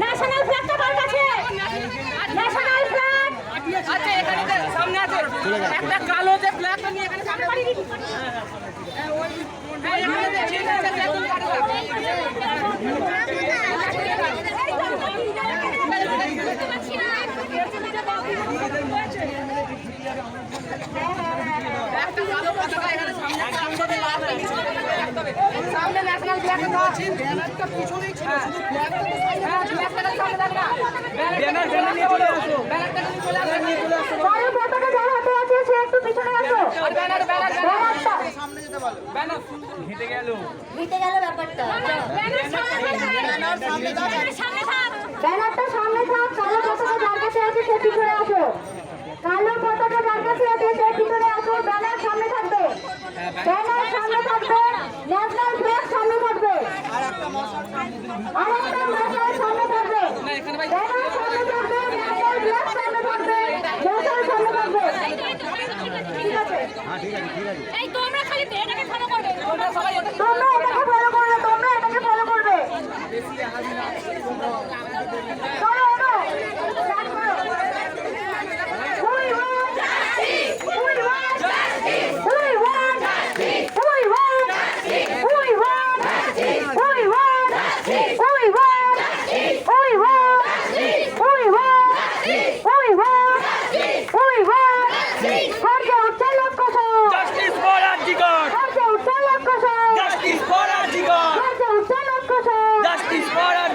National ফ্ল্যাগটা কার কাছে? National flag আচ্ছা এখানে সামনে আছে একটা কালো যে ফ্ল্যাগটা নিয়ে এখানে সামনে পাঠিয়ে দিন। সামনে ন্যাশনাল ফ্ল্যাগটা দাও আছে ব্যানারটা পিছনেই ছিল শুধু ফ্ল্যাগটা তো সাইডে সামনে দাও না ব্যানার নিয়ে চলে আসো ব্যানারটা চলে আসো নিয়ে চলে আসো কালো পতাকা যার হাতে আছে সে একটু পিছনে আসো আর ব্যানারটা সামনে যেতে বলো ব্যানার হেঁটে গেল ব্যাপারটা ব্যানার সামনে থাক ব্যানারটা সামনে থাক কালো পতাকা যার কাছে আছে সে পিছনে আসো কালো পতাকা যার কাছে আছে সে পিছনে আসো ব্যানার সামনে থাকবে ব্যানার সামনে থাকবে ন্যাশনাল ফ্ল্যাগ সামনে থাকবে আরেকটা মশাল সামনে থাকবে ব্যানার সামনে থাকবে ন্যাশনাল ফ্ল্যাগ সামনে থাকবে মশাল সামনে থাকবে ঠিক আছে হ্যাঁ ঠিক আছে এই তোমরা খালি এটাকে ফলো করবে তোমরা এটাকে ফলো করবে বেশি হাজি না চলো স্টার্ট করো Justice for